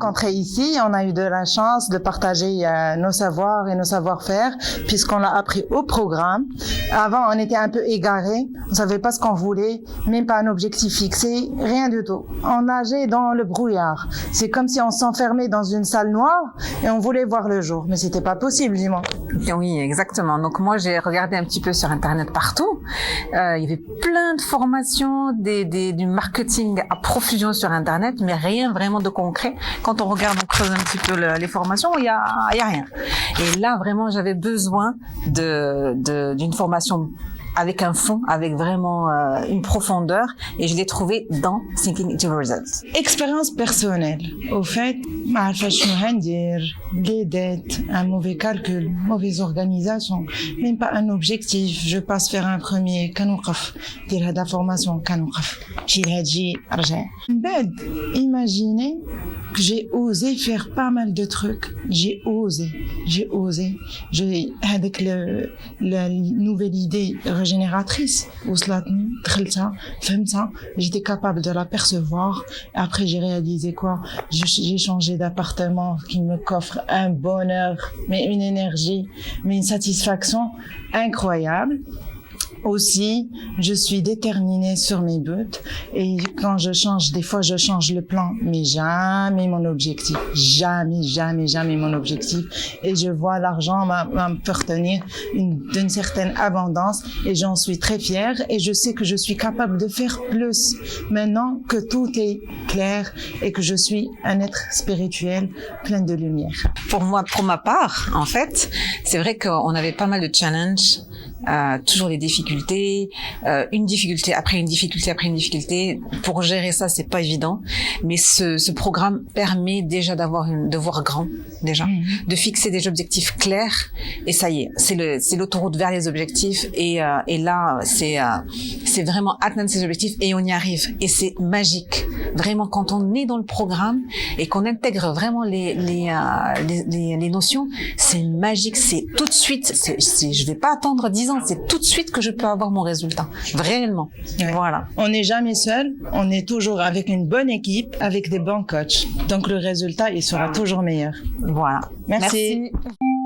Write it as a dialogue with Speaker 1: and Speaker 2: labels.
Speaker 1: rencontré ici, on a eu de la chance de partager nos savoirs et nos savoir-faire, puisqu'on l'a appris au programme. Avant, on était un peu égarés, on savait pas ce qu'on voulait, même pas un objectif fixé, rien du tout. On nageait dans le brouillard. C'est comme si on s'enfermait dans une salle noire et on voulait voir le jour, mais c'était pas possible, dis-moi.
Speaker 2: Oui, exactement. Donc moi, j'ai regardé un petit peu sur Internet partout. Il y avait plein de formations, du marketing à profusion sur Internet, mais rien vraiment de concret. Quand on regarde, on creuse un petit peu les formations, il y a rien. Et là, vraiment, j'avais besoin d'une formation avec un fond, avec vraiment une profondeur, et je l'ai trouvé dans Thinking Into Results.
Speaker 1: Expérience personnelle. Au fait, les dettes, un mauvais calcul, mauvaise organisation, même pas un objectif. Je passe faire un premier كنوقف دير هذا formation كنوقف شي هادجي رجع. Imaginez que j'ai osé faire pas mal de trucs. J'ai osé. Avec la nouvelle idée régénératrice, وصلتني دخلتها فهمتها, j'étais capable de la percevoir. Après, j'ai réalisé quoi? J'ai changé d'appartement qui me coffre un bonheur, mais une énergie, mais une satisfaction incroyable. Aussi, je suis déterminée sur mes buts, et quand je change, des fois je change le plan, mais jamais mon objectif, jamais mon objectif. Et je vois l'argent m'appartenir d'une certaine abondance, et j'en suis très fière, et je sais que je suis capable de faire plus maintenant que tout est clair et que je suis un être spirituel plein de lumière.
Speaker 2: Pour ma part, en fait, c'est vrai qu'on avait pas mal de challenges. Toujours des difficultés, une difficulté après une difficulté. Pour gérer ça, c'est pas évident. Mais ce programme permet déjà de voir grand, déjà, de fixer des objectifs clairs. Et ça y est, c'est l'autoroute vers les objectifs. Et là, c'est vraiment atteindre ces objectifs, et on y arrive. Et c'est magique. Vraiment, quand on est dans le programme et qu'on intègre vraiment les notions, c'est magique. C'est tout de suite. Je vais pas attendre 10 ans. C'est tout de suite que je peux avoir mon résultat. Réellement.
Speaker 1: Ouais.
Speaker 2: Voilà.
Speaker 1: On n'est jamais seul. On est toujours avec une bonne équipe, avec des bons coachs. Donc le résultat, il sera toujours meilleur.
Speaker 2: Voilà.
Speaker 1: Merci.
Speaker 2: Merci.